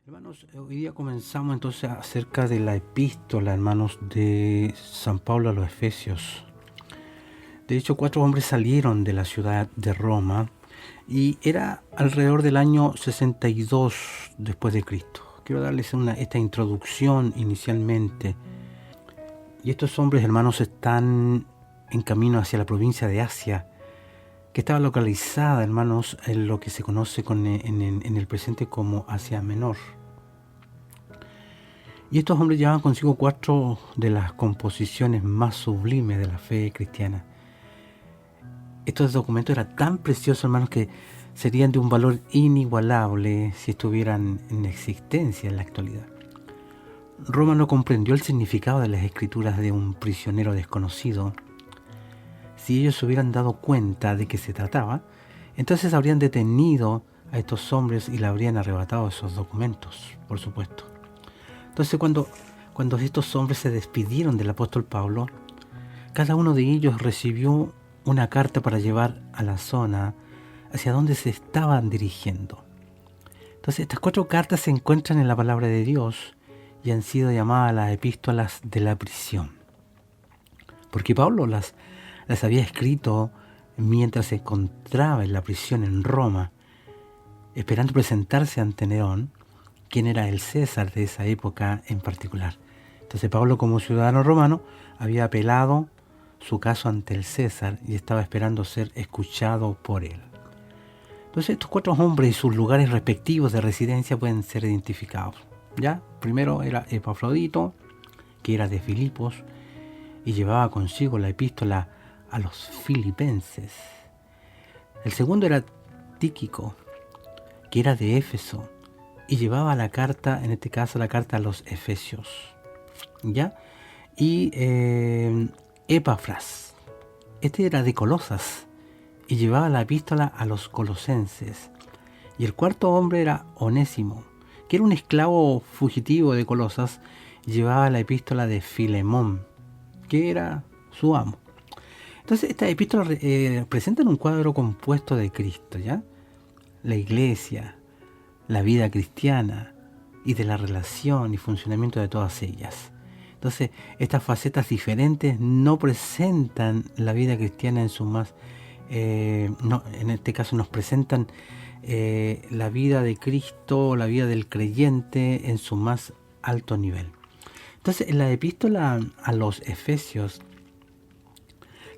Hermanos, hoy día comenzamos entonces acerca de la epístola, hermanos, de San Pablo a los Efesios. De hecho, 4 hombres salieron de la ciudad de Roma y era alrededor del año 62 después de Cristo. Quiero darles esta introducción inicialmente. Y estos hombres, hermanos, están en camino hacia la provincia de Asia, que estaba localizada, hermanos, en lo que se conoce en el presente como Asia Menor. Y estos hombres llevaban consigo 4 de las composiciones más sublimes de la fe cristiana. Estos documentos eran tan preciosos, hermanos, que serían de un valor inigualable si estuvieran en existencia en la actualidad. Roma no comprendió el significado de las escrituras de un prisionero desconocido. Si ellos se hubieran dado cuenta de qué se trataba, entonces habrían detenido a estos hombres y le habrían arrebatado esos documentos, por supuesto. Entonces cuando estos hombres se despidieron del apóstol Pablo, cada uno de ellos recibió una carta para llevar a la zona hacia donde se estaban dirigiendo. Entonces estas 4 cartas se encuentran en la palabra de Dios y han sido llamadas las epístolas de la prisión. Porque Pablo las había escrito mientras se encontraba en la prisión en Roma, esperando presentarse ante Nerón, quien era el César de esa época en particular. Entonces Pablo, como ciudadano romano, había apelado su caso ante el César y estaba esperando ser escuchado por él. Entonces estos 4 hombres y sus lugares respectivos de residencia pueden ser identificados. ¿Ya? Primero era Epafrodito, que era de Filipos y llevaba consigo la epístola a los filipenses. El segundo era Tíquico, que era de Éfeso y llevaba la carta, en este caso la carta a los Efesios, ¿ya? Y Epafras, este era de Colosas y llevaba la epístola a los colosenses. Y el cuarto hombre era Onésimo, que era un esclavo fugitivo de Colosas y llevaba la epístola de Filemón, que era su amo. Entonces estas epístolas presentan un cuadro compuesto de Cristo, ¿ya? La iglesia, la vida cristiana y de la relación y funcionamiento de todas ellas. Entonces, estas facetas diferentes no presentan la vida cristiana en su más... en este caso nos presentan la vida de Cristo, la vida del creyente en su más alto nivel. Entonces, en la epístola a los Efesios,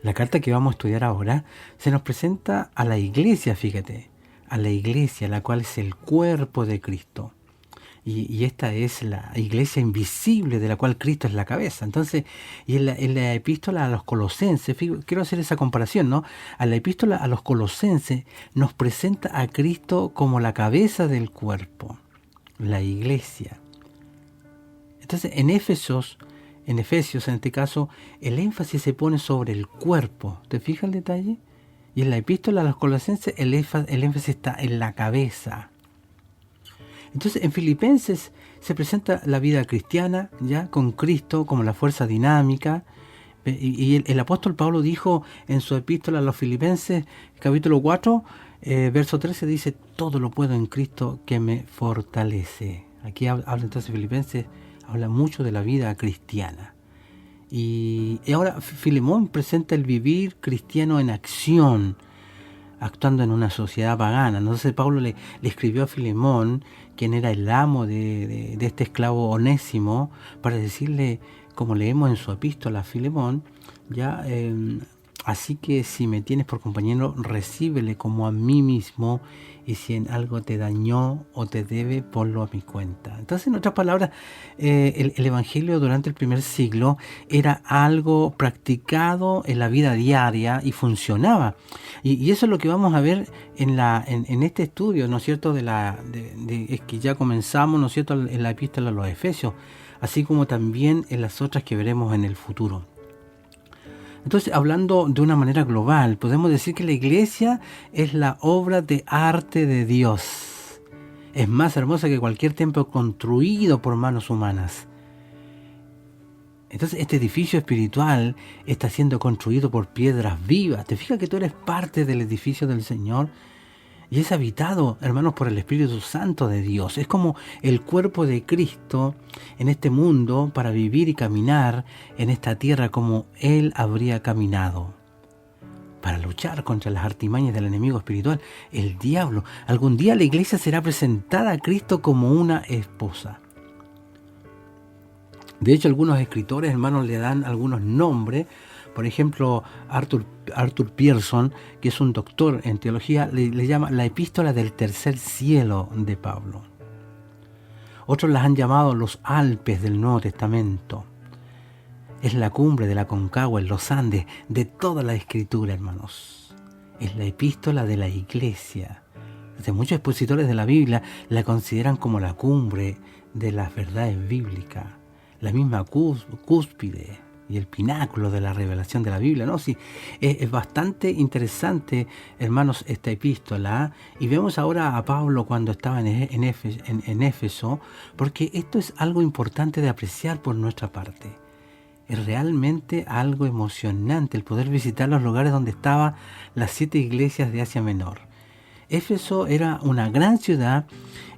la carta que vamos a estudiar ahora, se nos presenta a la iglesia, fíjate, a la iglesia, la cual es el cuerpo de Cristo. Y esta es la iglesia invisible de la cual Cristo es la cabeza. Entonces, y en la epístola a los colosenses, quiero hacer esa comparación, ¿no? A la epístola a los colosenses nos presenta a Cristo como la cabeza del cuerpo, la iglesia. Entonces, en Efesios, en este caso, el énfasis se pone sobre el cuerpo. ¿Te fijas el detalle? Y en la epístola a los colosenses el énfasis está en la cabeza. Entonces en Filipenses se presenta la vida cristiana, ya con Cristo como la fuerza dinámica. Y el apóstol Pablo dijo en su epístola a los Filipenses, capítulo 4, verso 13, dice: todo lo puedo en Cristo que me fortalece. Aquí habla entonces Filipenses, habla mucho de la vida cristiana. Y ahora Filemón presenta el vivir cristiano en acción, actuando en una sociedad pagana. Entonces Pablo le escribió a Filemón, quien era el amo de este esclavo Onésimo, para decirle, como leemos en su epístola a Filemón, ya así que si me tienes por compañero, recíbele como a mí mismo, y si en algo te dañó o te debe, ponlo a mi cuenta. Entonces, en otras palabras, el evangelio durante el primer siglo era algo practicado en la vida diaria y funcionaba. Y eso es lo que vamos a ver en este estudio, ¿no es cierto? Es que ya comenzamos, ¿no es cierto?, en la epístola a los Efesios, así como también en las otras que veremos en el futuro. Entonces, hablando de una manera global, podemos decir que la iglesia es la obra de arte de Dios. Es más hermosa que cualquier templo construido por manos humanas. Entonces, este edificio espiritual está siendo construido por piedras vivas. ¿Te fijas que tú eres parte del edificio del Señor? y es habitado, hermanos, por el Espíritu Santo de Dios. Es como el cuerpo de Cristo en este mundo para vivir y caminar en esta tierra como Él habría caminado, para luchar contra las artimañas del enemigo espiritual, el diablo. Algún día la iglesia será presentada a Cristo como una esposa. De hecho, algunos escritores, hermanos, le dan algunos nombres. Por ejemplo, Arthur Pierson, que es un doctor en teología, le llama la epístola del tercer cielo de Pablo. Otros las han llamado los Alpes del Nuevo Testamento. Es la cumbre de la Concagua en los Andes de toda la Escritura, hermanos. Es la epístola de la iglesia. Desde muchos expositores de la Biblia la consideran como la cumbre de las verdades bíblicas, la misma cúspide y el pináculo de la revelación de la Biblia, ¿no? Sí, es bastante interesante, hermanos, esta epístola. Y vemos ahora a Pablo cuando estaba en Éfeso, porque esto es algo importante de apreciar por nuestra parte. Es realmente algo emocionante el poder visitar los lugares donde estaban las 7 iglesias de Asia Menor. Éfeso era una gran ciudad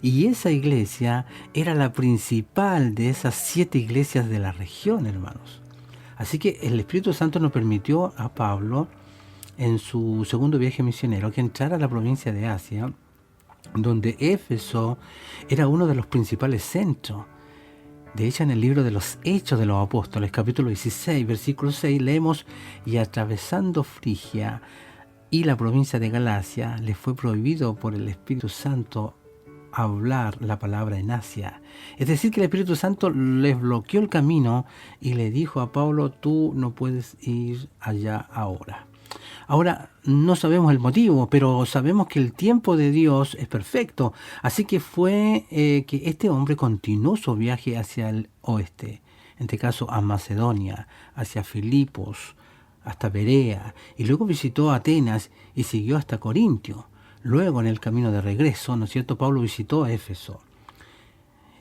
y esa iglesia era la principal de esas 7 iglesias de la región, hermanos. Así que el Espíritu Santo nos permitió a Pablo, en su segundo viaje misionero, que entrara a la provincia de Asia, donde Éfeso era uno de los principales centros. De hecho, en el libro de los Hechos de los Apóstoles, capítulo 16, versículo 6, leemos: y atravesando Frigia y la provincia de Galacia, les fue prohibido por el Espíritu Santo hablar la palabra en Asia. Es decir, que el Espíritu Santo les bloqueó el camino y le dijo a Pablo: tú no puedes ir allá ahora. Ahora, no sabemos el motivo, pero sabemos que el tiempo de Dios es perfecto. Así que fue que este hombre continuó su viaje hacia el oeste, en este caso a Macedonia, hacia Filipos, hasta Berea, y luego visitó Atenas y siguió hasta Corintio. Luego, en el camino de regreso, ¿no es cierto?, Pablo visitó a Éfeso.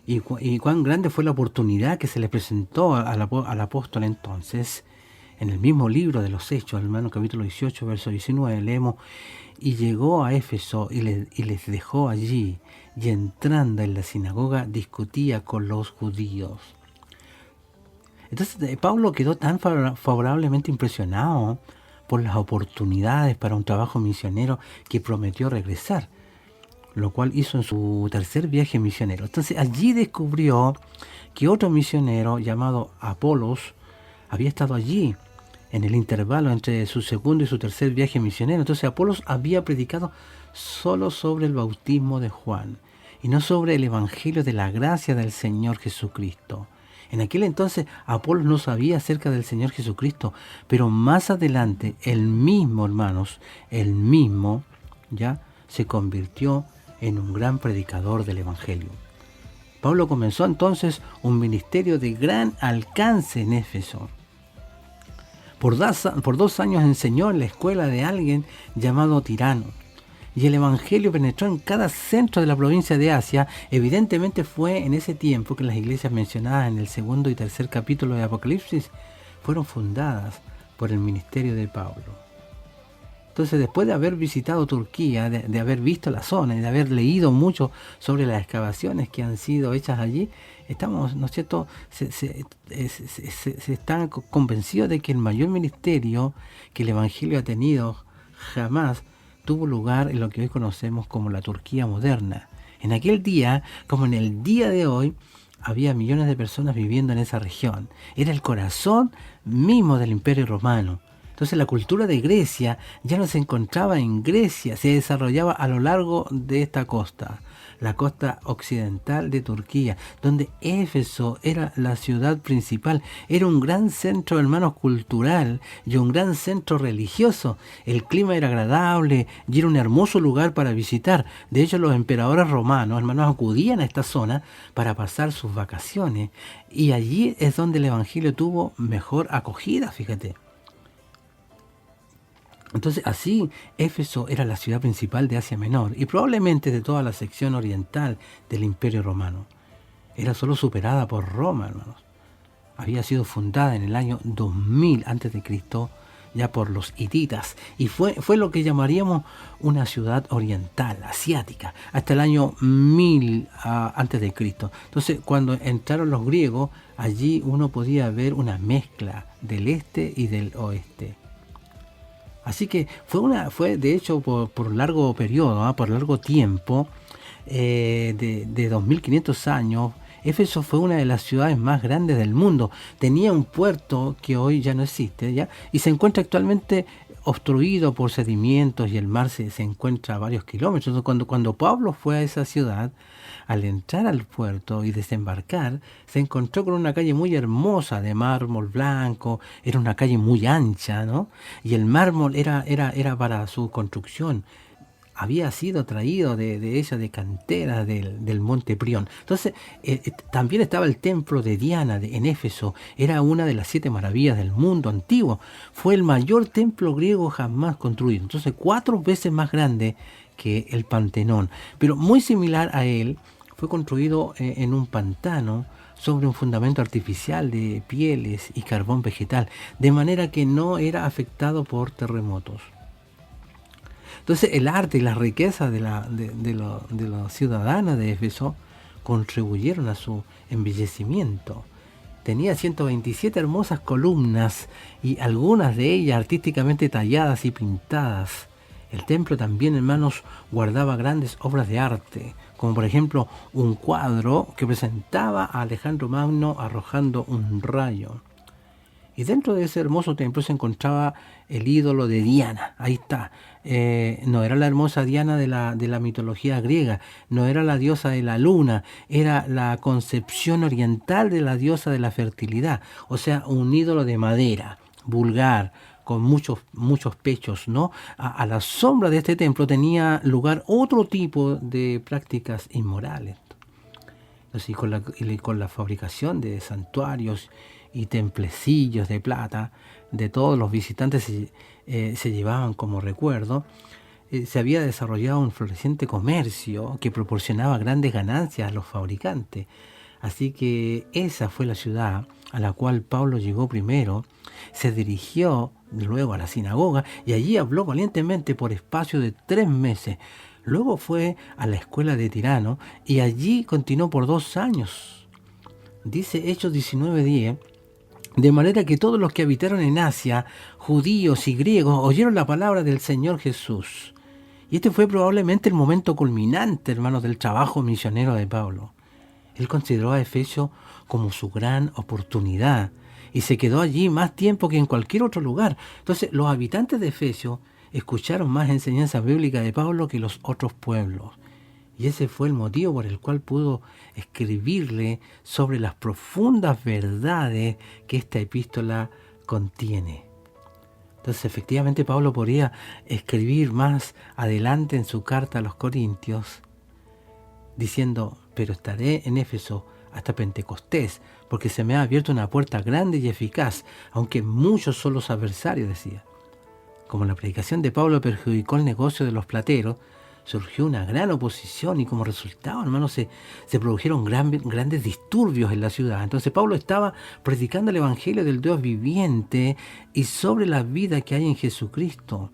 Y cuán grande fue la oportunidad que se le presentó al apóstol entonces. En el mismo libro de los Hechos, hermano, capítulo 18, verso 19, leemos: y llegó a Éfeso y les dejó allí, y entrando en la sinagoga discutía con los judíos. Entonces Pablo quedó tan favorablemente impresionado por las oportunidades para un trabajo misionero que prometió regresar, lo cual hizo en su tercer viaje misionero. Entonces allí descubrió que otro misionero llamado Apolos había estado allí en el intervalo entre su segundo y su tercer viaje misionero. Entonces Apolos había predicado solo sobre el bautismo de Juan y no sobre el evangelio de la gracia del Señor Jesucristo. En aquel entonces Apolos no sabía acerca del Señor Jesucristo, pero más adelante el mismo, hermanos, ya se convirtió en un gran predicador del evangelio. Pablo comenzó entonces un ministerio de gran alcance en Éfeso. Por 2 años enseñó en la escuela de alguien llamado Tirano, y el evangelio penetró en cada centro de la provincia de Asia. Evidentemente fue en ese tiempo que las iglesias mencionadas en el segundo y tercer capítulo de Apocalipsis fueron fundadas por el ministerio de Pablo. Entonces, después de haber visitado Turquía, de haber visto la zona y de haber leído mucho sobre las excavaciones que han sido hechas allí, estamos, ¿no es cierto?, se están convencidos de que el mayor ministerio que el evangelio ha tenido jamás tuvo lugar en lo que hoy conocemos como la Turquía moderna. En aquel día, como en el día de hoy, había millones de personas viviendo en esa región. Era el corazón mismo del Imperio Romano. Entonces la cultura de Grecia ya no se encontraba en Grecia, se desarrollaba a lo largo de esta costa, la costa occidental de Turquía, donde Éfeso era la ciudad principal. Era un gran centro, hermanos, cultural y un gran centro religioso. El clima era agradable y era un hermoso lugar para visitar. De hecho, los emperadores romanos, hermanos, acudían a esta zona para pasar sus vacaciones. Y allí es donde el evangelio tuvo mejor acogida, fíjate. Entonces así Éfeso era la ciudad principal de Asia Menor y probablemente de toda la sección oriental del Imperio Romano. Era solo superada por Roma, hermanos. Había sido fundada en el año 2000 a.C. ya por los hititas, y fue lo que llamaríamos una ciudad oriental, asiática, hasta el año 1000 antes de Cristo. Entonces, cuando entraron los griegos, allí uno podía ver una mezcla del este y del oeste. Así que fue de hecho por largo periodo, por largo tiempo, de 2500 años, Éfeso fue una de las ciudades más grandes del mundo. Tenía un puerto que hoy ya no existe, ¿ya? Y se encuentra actualmente obstruido por sedimentos y el mar se encuentra a varios kilómetros. Entonces, cuando Pablo fue a esa ciudad, al entrar al puerto y desembarcar, se encontró con una calle muy hermosa de mármol blanco. Era una calle muy ancha, ¿no? Y el mármol era para su construcción. Había sido traído de ella, de cantera del monte Prión. Entonces, también estaba el templo de Diana en Éfeso. Era una de las 7 maravillas del mundo antiguo. Fue el mayor templo griego jamás construido. Entonces, 4 veces más grande que el Pantenón. Pero muy similar a él, fue construido en un pantano sobre un fundamento artificial de pieles y carbón vegetal, de manera que no era afectado por terremotos. Entonces el arte y la riqueza de los ciudadanos de Éfeso contribuyeron a su embellecimiento. Tenía 127 hermosas columnas y algunas de ellas artísticamente talladas y pintadas. El templo también, hermanos, guardaba grandes obras de arte, como por ejemplo un cuadro que presentaba a Alejandro Magno arrojando un rayo. Y dentro de ese hermoso templo se encontraba el ídolo de Diana. Ahí está. No era la hermosa Diana de la mitología griega, no era la diosa de la luna, era la concepción oriental de la diosa de la fertilidad. O sea, un ídolo de madera, vulgar, con muchos pechos, ¿no? A la sombra de este templo tenía lugar otro tipo de prácticas inmorales. Entonces, con la fabricación de santuarios y templecillos de plata de todos los visitantes se llevaban como recuerdo, se había desarrollado un floreciente comercio que proporcionaba grandes ganancias a los fabricantes. Así que esa fue la ciudad a la cual Pablo llegó primero, se dirigió luego a la sinagoga y allí habló valientemente por espacio de 3 meses. Luego fue a la escuela de Tirano y allí continuó por 2 años. Dice Hechos 19:10, de manera que todos los que habitaron en Asia, judíos y griegos, oyeron la palabra del Señor Jesús. Y este fue probablemente el momento culminante, hermanos, del trabajo misionero de Pablo. Él consideró a Efesio como su gran oportunidad y se quedó allí más tiempo que en cualquier otro lugar. Entonces, los habitantes de Efesio escucharon más enseñanza bíblica de Pablo que los otros pueblos. Y ese fue el motivo por el cual pudo escribirle sobre las profundas verdades que esta epístola contiene. Entonces, efectivamente, Pablo podría escribir más adelante en su carta a los Corintios, diciendo, pero estaré en Éfeso hasta Pentecostés, porque se me ha abierto una puerta grande y eficaz, aunque muchos son los adversarios, decía. Como la predicación de Pablo perjudicó el negocio de los plateros, surgió una gran oposición y como resultado, hermanos, se produjeron grandes disturbios en la ciudad. Entonces Pablo estaba predicando el evangelio del Dios viviente y sobre la vida que hay en Jesucristo.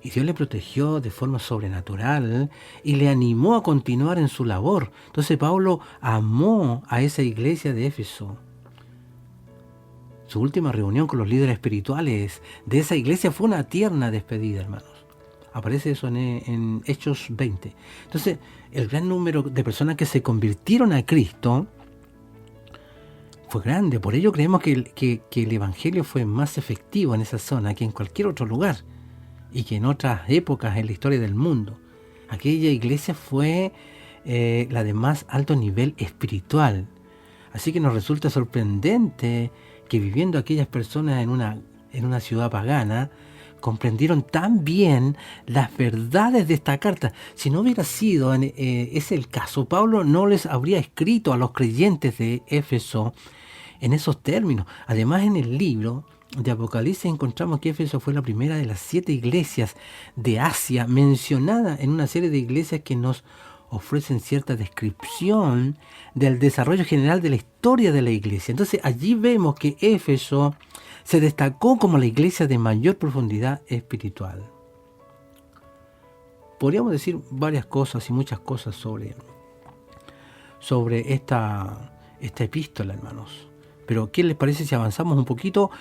Y Dios le protegió de forma sobrenatural y le animó a continuar en su labor. Entonces Pablo amó a esa iglesia de Éfeso. Su última reunión con los líderes espirituales de esa iglesia fue una tierna despedida, hermanos. Aparece eso en Hechos 20. Entonces, el gran número de personas que se convirtieron a Cristo fue grande. Por ello creemos que el evangelio fue más efectivo en esa zona que en cualquier otro lugar y que en otras épocas en la historia del mundo. Aquella iglesia fue la de más alto nivel espiritual. Así que nos resulta sorprendente que viviendo aquellas personas en una ciudad pagana, comprendieron tan bien las verdades de esta carta. Si no hubiera sido ese el caso, Pablo no les habría escrito a los creyentes de Éfeso en esos términos. Además, en el libro de Apocalipsis encontramos que Éfeso fue la primera de las 7 iglesias de Asia mencionada en una serie de iglesias que nos ofrecen cierta descripción del desarrollo general de la historia de la iglesia. Entonces allí vemos que Éfeso se destacó como la iglesia de mayor profundidad espiritual. Podríamos decir varias cosas y muchas cosas sobre esta epístola, hermanos. Pero ¿qué les parece si avanzamos un poquito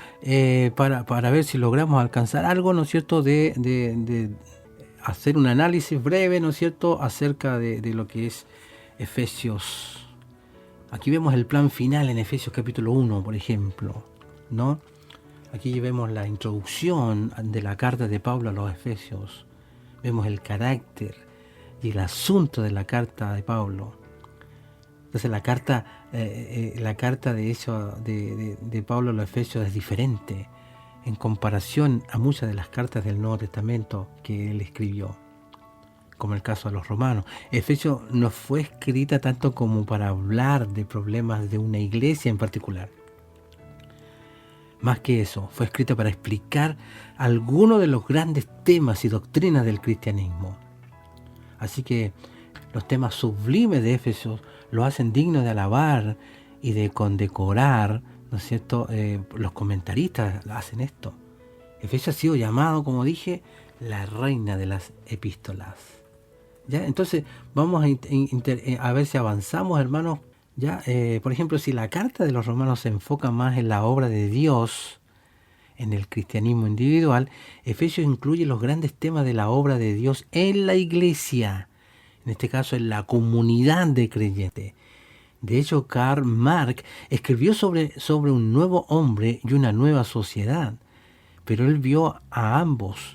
para ver si logramos alcanzar algo, ¿no es cierto?, de hacer un análisis breve, ¿no es cierto?, acerca de lo que es Efesios. Aquí vemos el plan final en Efesios capítulo 1, por ejemplo, ¿no? Aquí vemos la introducción de la carta de Pablo a los Efesios. Vemos el carácter y el asunto de la carta de Pablo. Entonces la carta de Pablo a los Efesios es diferente en comparación a muchas de las cartas del Nuevo Testamento que él escribió, como el caso de los romanos. Efesios no fue escrita tanto como para hablar de problemas de una iglesia en particular. Más que eso, fue escrita para explicar algunos de los grandes temas y doctrinas del cristianismo. Así que los temas sublimes de Efesios lo hacen digno de alabar y de condecorar, ¿no es cierto? Los comentaristas hacen esto. Efesios ha sido llamado, como dije, la reina de las epístolas. ¿Ya? Entonces vamos a ver si avanzamos, hermanos. ¿Ya? Por ejemplo, si la carta de los romanos se enfoca más en la obra de Dios, en el cristianismo individual, Efesios incluye los grandes temas de la obra de Dios en la iglesia, en este caso en la comunidad de creyentes. De hecho, Karl Marx escribió sobre un nuevo hombre y una nueva sociedad, pero él vio a ambos,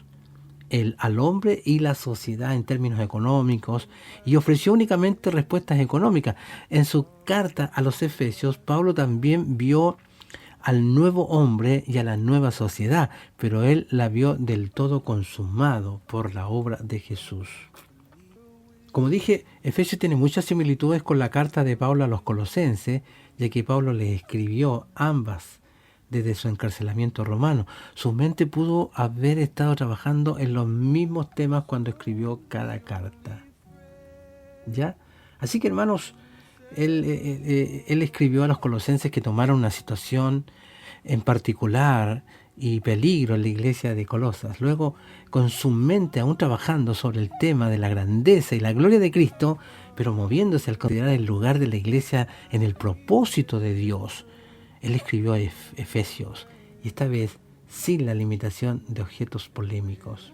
al hombre y la sociedad en términos económicos, y ofreció únicamente respuestas económicas. En su carta a los Efesios, Pablo también vio al nuevo hombre y a la nueva sociedad, pero él la vio del todo consumado por la obra de Jesús. Como dije, Efesios tiene muchas similitudes con la carta de Pablo a los Colosenses, ya que Pablo les escribió ambas desde su encarcelamiento romano. Su mente pudo haber estado trabajando en los mismos temas cuando escribió cada carta. ¿Ya? Así que, hermanos, él escribió a los colosenses que tomaron una situación en particular y peligro en la iglesia de Colosas. Luego, con su mente aún trabajando sobre el tema de la grandeza y la gloria de Cristo, pero moviéndose al considerar el lugar de la iglesia en el propósito de Dios, él escribió Efesios, y esta vez sin la limitación de objetos polémicos.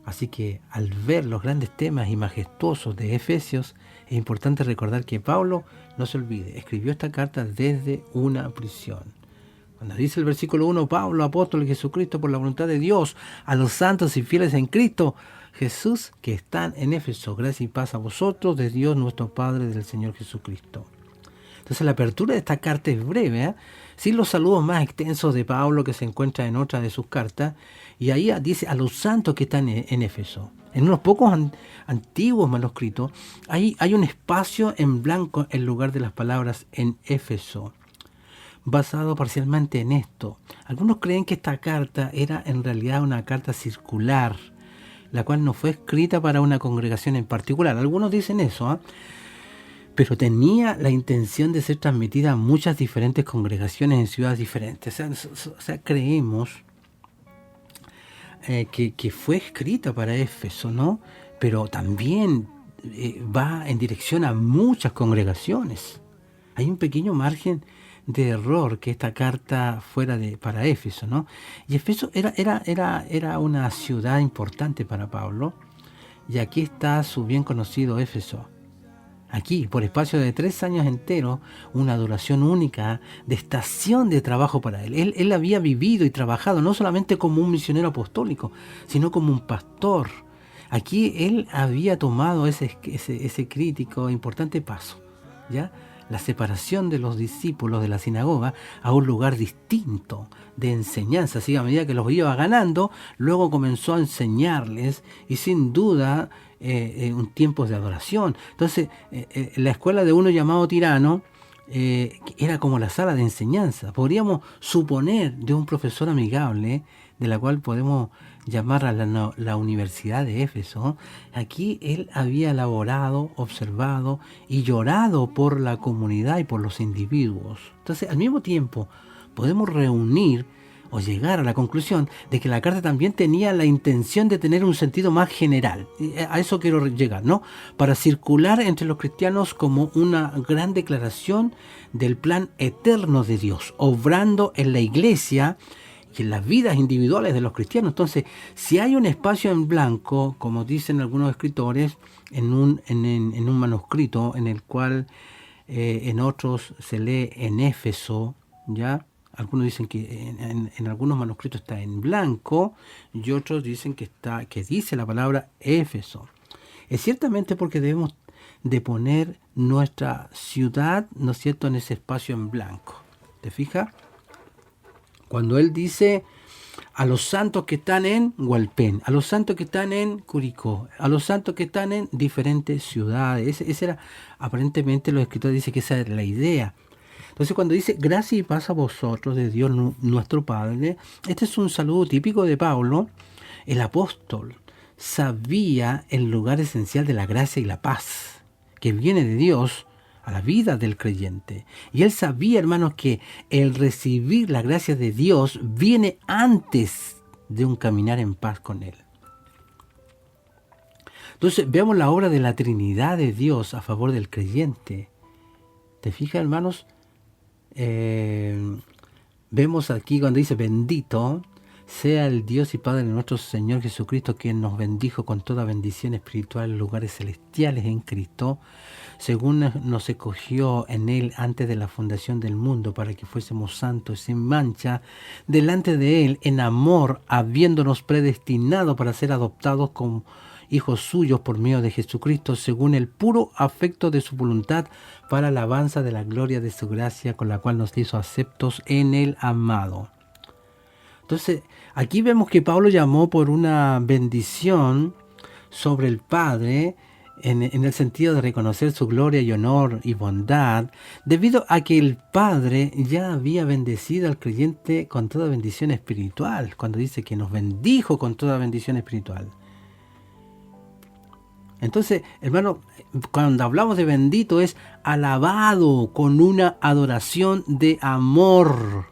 Así que al ver los grandes temas y majestuosos de Efesios, es importante recordar que Pablo, no se olvide, escribió esta carta desde una prisión. Cuando dice el versículo 1, Pablo, apóstol de Jesucristo por la voluntad de Dios, a los santos y fieles en Cristo Jesús que están en Éfeso, gracia y paz a vosotros, de Dios nuestro Padre, del Señor Jesucristo. Entonces la apertura de esta carta es breve, sin los saludos más extensos de Pablo que se encuentra en otra de sus cartas, y ahí dice a los santos que están en Éfeso. En unos pocos antiguos manuscritos hay un espacio en blanco en lugar de las palabras en Éfeso, basado parcialmente en esto. Algunos creen que esta carta era en realidad una carta circular, la cual no fue escrita para una congregación en particular. Algunos dicen eso, pero tenía la intención de ser transmitida a muchas diferentes congregaciones en ciudades diferentes. O sea creemos que fue escrita para Éfeso, ¿no? Pero también va en dirección a muchas congregaciones. Hay un pequeño margen de error que esta carta fuera para Éfeso, ¿no? Y Éfeso era una ciudad importante para Pablo, y aquí está su bien conocido Éfeso. Aquí, por espacio de 3 años enteros, una duración única de estación de trabajo para él. Él había vivido y trabajado no solamente como un misionero apostólico, sino como un pastor. Aquí él había tomado ese crítico, importante paso, ¿ya? La separación de los discípulos de la sinagoga a un lugar distinto de enseñanza. Así, a medida que los iba ganando, luego comenzó a enseñarles, y sin duda un tiempo de adoración. Entonces, la escuela de uno llamado Tirano era como la sala de enseñanza. Podríamos suponer de un profesor amigable, de la cual podemos llamar a la Universidad de Éfeso. Aquí él había elaborado, observado y llorado por la comunidad y por los individuos. Entonces, al mismo tiempo, podemos reunir o llegar a la conclusión de que la carta también tenía la intención de tener un sentido más general. A eso quiero llegar, ¿no? Para circular entre los cristianos como una gran declaración del plan eterno de Dios, obrando en la iglesia y en las vidas individuales de los cristianos. Entonces, si hay un espacio en blanco, como dicen algunos escritores, en un manuscrito en el cual en otros se lee en Éfeso, ¿ya? Algunos dicen que en algunos manuscritos está en blanco y otros dicen que dice la palabra Éfeso. Es ciertamente porque debemos de poner nuestra ciudad, ¿no es cierto?, en ese espacio en blanco. ¿Te fijas? Cuando él dice a los santos que están en Hualpén, a los santos que están en Curicó, a los santos que están en diferentes ciudades. Ese era, aparentemente los escritores dicen que esa era la idea. Entonces cuando dice gracia y paz a vosotros de Dios nuestro Padre, este es un saludo típico de Pablo. El apóstol sabía el lugar esencial de la gracia y la paz que viene de Dios a la vida del creyente. Y él sabía, hermanos, que el recibir la gracia de Dios viene antes de un caminar en paz con Él. Entonces vemos la obra de la Trinidad de Dios a favor del creyente. ¿Te fijas, hermanos? Vemos aquí cuando dice bendito sea el Dios y Padre de nuestro Señor Jesucristo, quien nos bendijo con toda bendición espiritual en lugares celestiales en Cristo, según nos escogió en Él antes de la fundación del mundo, para que fuésemos santos sin mancha delante de Él en amor, habiéndonos predestinado para ser adoptados como hijos suyos por medio de Jesucristo, según el puro afecto de su voluntad, para alabanza de la gloria de su gracia, con la cual nos hizo aceptos en el amado. Entonces, aquí vemos que Pablo llamó por una bendición sobre el Padre, en el sentido de reconocer su gloria y honor y bondad, debido a que el Padre ya había bendecido al creyente con toda bendición espiritual, cuando dice que nos bendijo con toda bendición espiritual. Entonces, hermano, cuando hablamos de bendito es alabado con una adoración de amor.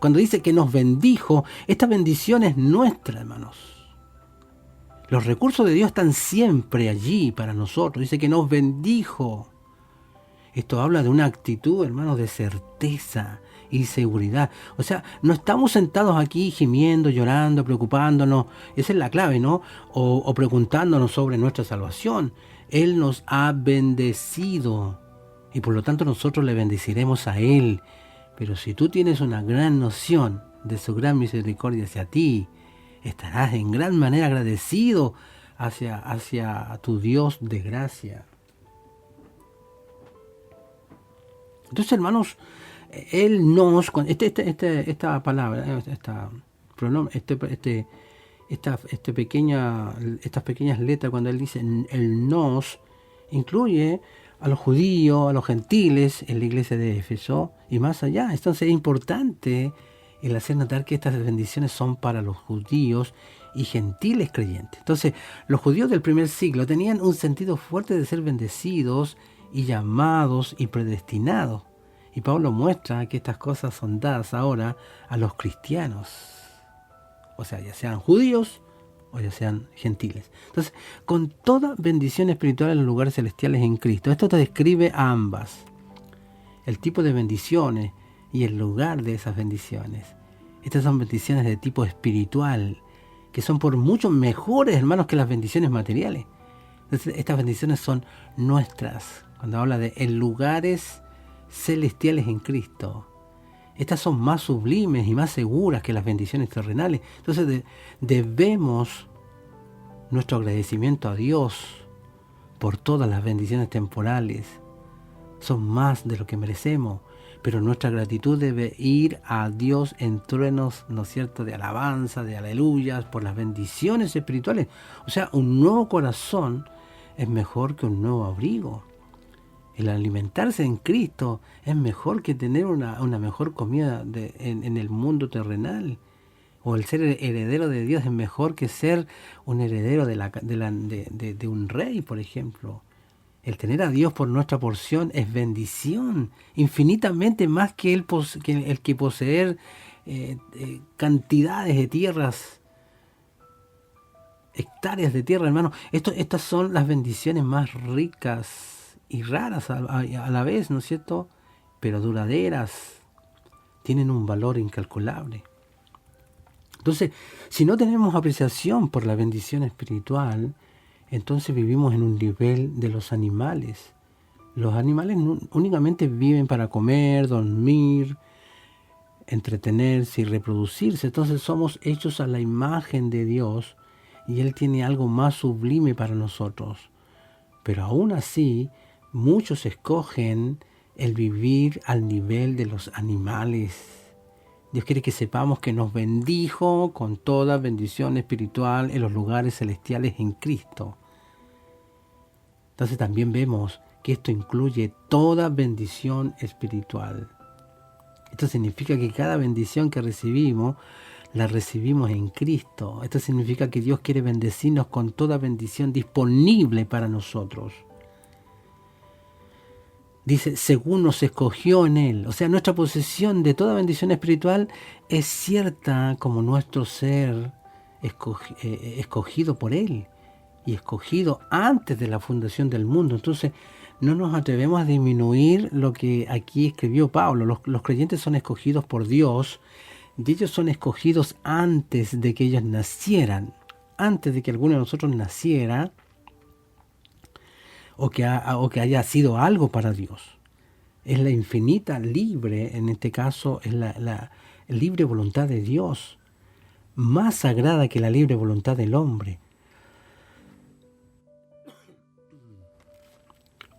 Cuando dice que nos bendijo, esta bendición es nuestra, hermanos. Los recursos de Dios están siempre allí para nosotros. Dice que nos bendijo. Esto habla de una actitud, hermanos, de certeza y seguridad. O sea, no estamos sentados aquí gimiendo, llorando, preocupándonos. Esa es la clave, ¿no? O preguntándonos sobre nuestra salvación. Él nos ha bendecido y por lo tanto nosotros le bendeciremos a Él. Pero si tú tienes una gran noción de su gran misericordia hacia ti, estarás en gran manera agradecido hacia tu Dios de gracia. Entonces, hermanos, Él nos, esta palabra, estas pequeñas letras, cuando Él dice Él nos, incluye a los judíos, a los gentiles en la iglesia de Éfeso y más allá. Entonces es importante el hacer notar que estas bendiciones son para los judíos y gentiles creyentes. Entonces, los judíos del primer siglo tenían un sentido fuerte de ser bendecidos y llamados y predestinados. Y Pablo muestra que estas cosas son dadas ahora a los cristianos. O sea, ya sean judíos o ya sean gentiles. Entonces, con toda bendición espiritual en los lugares celestiales en Cristo. Esto te describe a ambas. El tipo de bendiciones y el lugar de esas bendiciones. Estas son bendiciones de tipo espiritual, que son por mucho mejores, hermanos, que las bendiciones materiales. Entonces, estas bendiciones son nuestras. Cuando habla de en lugares celestiales en Cristo. Estas son más sublimes y más seguras que las bendiciones terrenales. Entonces debemos nuestro agradecimiento a Dios por todas las bendiciones temporales. Son más de lo que merecemos, pero nuestra gratitud debe ir a Dios en truenos, ¿no es cierto?, de alabanza, de aleluyas, por las bendiciones espirituales. O sea, un nuevo corazón es mejor que un nuevo abrigo. El alimentarse en Cristo es mejor que tener una mejor comida en el mundo terrenal. O el ser heredero de Dios es mejor que ser un heredero de un rey, por ejemplo. El tener a Dios por nuestra porción es bendición, infinitamente más que el que poseer cantidades de tierras, hectáreas de tierra, hermano. Estas son las bendiciones más ricas y raras a la vez, ¿no es cierto? Pero duraderas, tienen un valor incalculable. Entonces, si no tenemos apreciación por la bendición espiritual, entonces vivimos en un nivel de los animales. Los animales únicamente viven para comer, dormir, entretenerse y reproducirse. Entonces somos hechos a la imagen de Dios y Él tiene algo más sublime para nosotros. Pero aún así, muchos escogen el vivir al nivel de los animales. Dios quiere que sepamos que nos bendijo con toda bendición espiritual en los lugares celestiales en Cristo. Entonces también vemos que esto incluye toda bendición espiritual. Esto significa que cada bendición que recibimos, la recibimos en Cristo. Esto significa que Dios quiere bendecirnos con toda bendición disponible para nosotros. Dice, según nos escogió en Él. O sea, nuestra posesión de toda bendición espiritual es cierta como nuestro ser escogido por Él y escogido antes de la fundación del mundo. Entonces, no nos atrevemos a disminuir lo que aquí escribió Pablo. Los creyentes son escogidos por Dios y ellos son escogidos antes de que ellos nacieran. Antes de que alguno de nosotros naciera, o que haya sido algo para Dios. Es la infinita libre, en este caso, es la libre voluntad de Dios, más sagrada que la libre voluntad del hombre.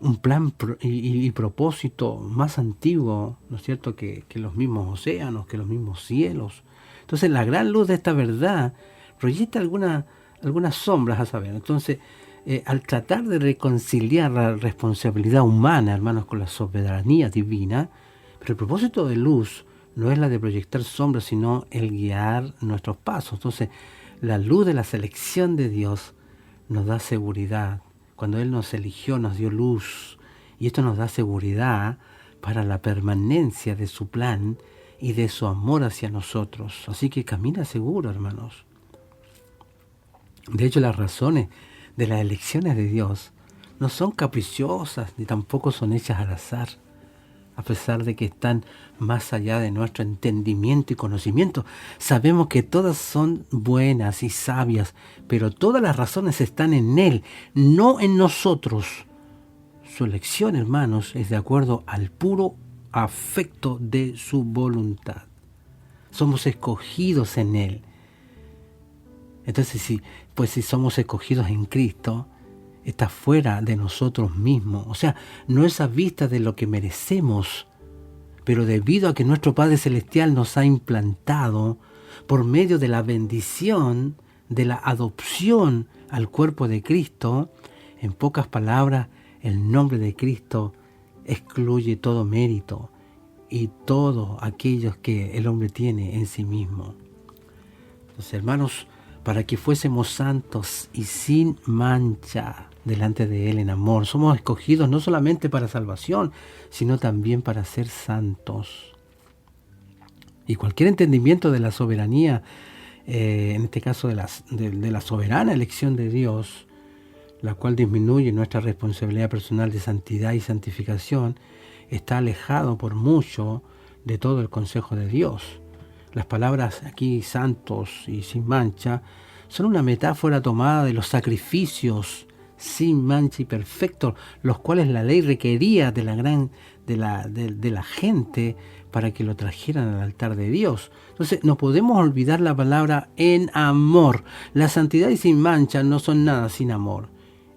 Un plan y propósito más antiguo, ¿no es cierto?, que los mismos océanos, que los mismos cielos. Entonces, la gran luz de esta verdad proyecta algunas sombras, a saber. Entonces, al tratar de reconciliar la responsabilidad humana, hermanos, con la soberanía divina, pero el propósito de luz no es la de proyectar sombras, sino el guiar nuestros pasos. Entonces, la luz de la selección de Dios nos da seguridad. Cuando Él nos eligió, nos dio luz, y esto nos da seguridad para la permanencia de su plan y de su amor hacia nosotros. Así que camina seguro, hermanos. De hecho, las razones de las elecciones de Dios no son capriciosas ni tampoco son hechas al azar, a pesar de que están más allá de nuestro entendimiento y conocimiento. Sabemos que todas son buenas y sabias, pero todas las razones están en Él, no en nosotros. Su elección, hermanos, es de acuerdo al puro afecto de su voluntad. Somos escogidos en Él. Entonces, si somos escogidos en Cristo, está fuera de nosotros mismos. O sea, no es a vista de lo que merecemos, pero debido a que nuestro Padre Celestial nos ha implantado por medio de la bendición de la adopción al cuerpo de Cristo, en pocas palabras, el nombre de Cristo excluye todo mérito y todos aquellos que el hombre tiene en sí mismo. Entonces, hermanos, para que fuésemos santos y sin mancha delante de Él en amor. Somos escogidos no solamente para salvación, sino también para ser santos. Y cualquier entendimiento de la soberanía, en este caso de la soberana elección de Dios, la cual disminuye nuestra responsabilidad personal de santidad y santificación, está alejado por mucho de todo el consejo de Dios. Las palabras aquí, santos y sin mancha, son una metáfora tomada de los sacrificios sin mancha y perfectos, los cuales la ley requería de la gente para que lo trajeran al altar de Dios. Entonces, no podemos olvidar la palabra en amor. La santidad y sin mancha no son nada sin amor.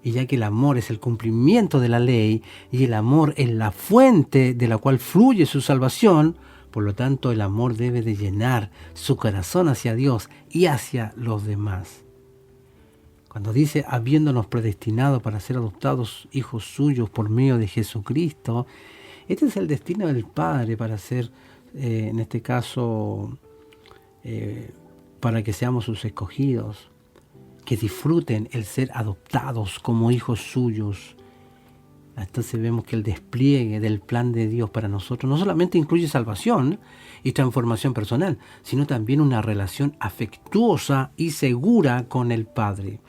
Y ya que el amor es el cumplimiento de la ley y el amor es la fuente de la cual fluye su salvación, por lo tanto, el amor debe de llenar su corazón hacia Dios y hacia los demás. Cuando dice, habiéndonos predestinado para ser adoptados hijos suyos por medio de Jesucristo, este es el destino del Padre para ser, en este caso, para que seamos sus escogidos, que disfruten el ser adoptados como hijos suyos Entonces vemos que el despliegue del plan de Dios para nosotros no solamente incluye salvación y transformación personal, sino también una relación afectuosa y segura con el Padre.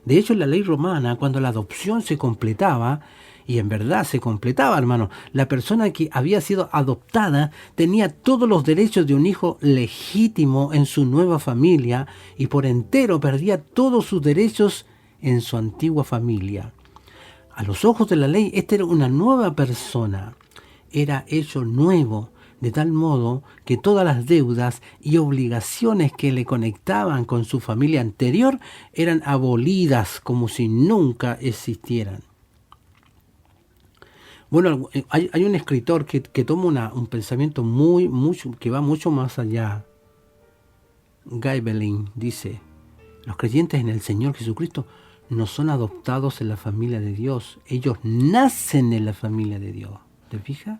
De hecho, en la ley romana, cuando la adopción se completaba, y en verdad se completaba, hermano, la persona que había sido adoptada tenía todos los derechos de un hijo legítimo en su nueva familia y por entero perdía todos sus derechos en su antigua familia. A los ojos de la ley, esta era una nueva persona, era hecho nuevo, de tal modo que todas las deudas y obligaciones que le conectaban con su familia anterior eran abolidas como si nunca existieran. Bueno, hay un escritor que toma un pensamiento que va mucho más allá. Gaebelin dice, los creyentes en el Señor Jesucristo no son adoptados en la familia de Dios, ellos nacen en la familia de Dios. ¿Te fijas?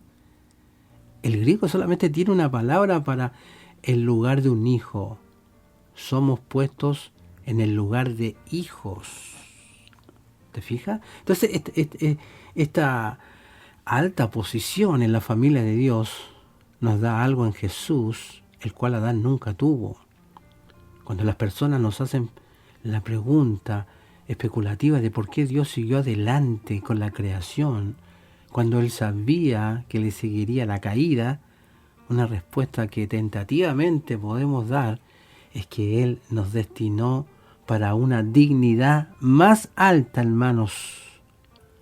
El griego solamente tiene una palabra para el lugar de un hijo. Somos puestos en el lugar de hijos. ¿Te fijas? Entonces, esta alta posición en la familia de Dios nos da algo en Jesús, el cual Adán nunca tuvo. Cuando las personas nos hacen la pregunta especulativa de por qué Dios siguió adelante con la creación, cuando Él sabía que le seguiría la caída, una respuesta que tentativamente podemos dar es que Él nos destinó para una dignidad más alta, hermanos.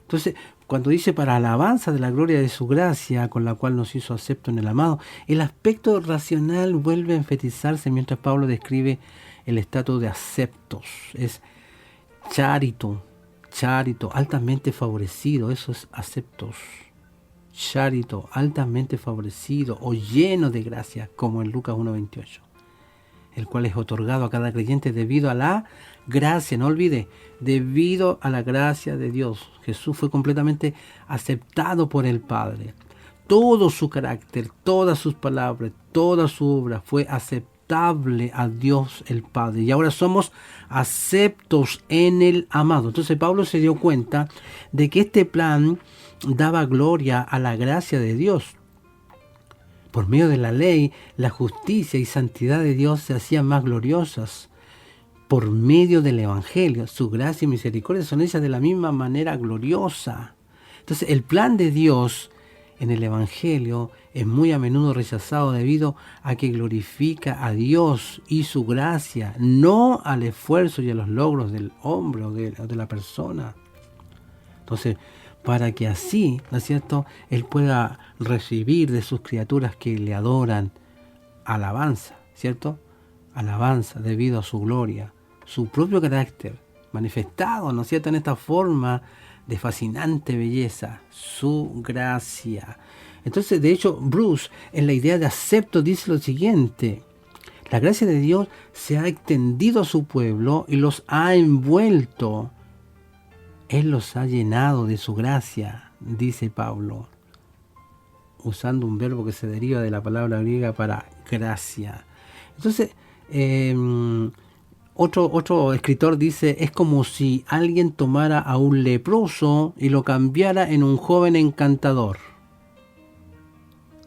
Entonces, cuando dice para alabanza de la gloria de su gracia, con la cual nos hizo acepto en el amado, el aspecto racional vuelve a enfatizarse mientras Pablo describe el estatus de aceptos. Es charito, altamente favorecido, eso es aceptos. Charito, altamente favorecido o lleno de gracia, como en Lucas 1:28. El cual es otorgado a cada creyente debido a la gracia, no olvide, debido a la gracia de Dios. Jesús fue completamente aceptado por el Padre. Todo su carácter, todas sus palabras, toda su obra fue aceptable a Dios el Padre. Y ahora somos aceptos en el amado. Entonces Pablo se dio cuenta de que este plan daba gloria a la gracia de Dios. Por medio de la ley, la justicia y santidad de Dios se hacían más gloriosas. Por medio del Evangelio, su gracia y misericordia son hechas de la misma manera gloriosa. Entonces, el plan de Dios en el Evangelio es muy a menudo rechazado debido a que glorifica a Dios y su gracia, no al esfuerzo y a los logros del hombre o de la persona. Entonces, para que así, ¿no es cierto?, Él pueda recibir de sus criaturas que le adoran alabanza, ¿cierto? Alabanza debido a su gloria, su propio carácter, manifestado, ¿no es cierto?, en esta forma de fascinante belleza, su gracia. Entonces, de hecho, Bruce, en la idea de acepto, dice lo siguiente: la gracia de Dios se ha extendido a su pueblo y los ha envuelto. Él los ha llenado de su gracia, dice Pablo, usando un verbo que se deriva de la palabra griega para gracia. Entonces, otro escritor dice, es como si alguien tomara a un leproso y lo cambiara en un joven encantador.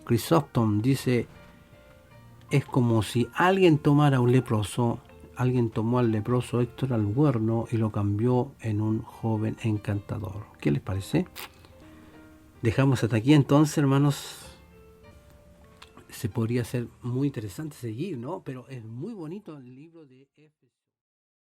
Crisóstomo dice, es como si alguien tomara a un leproso. Alguien tomó al leproso Héctor Albuerno y lo cambió en un joven encantador. ¿Qué les parece? Dejamos hasta aquí entonces, hermanos. Se podría ser muy interesante seguir, ¿no? Pero es muy bonito el libro de Éfeso.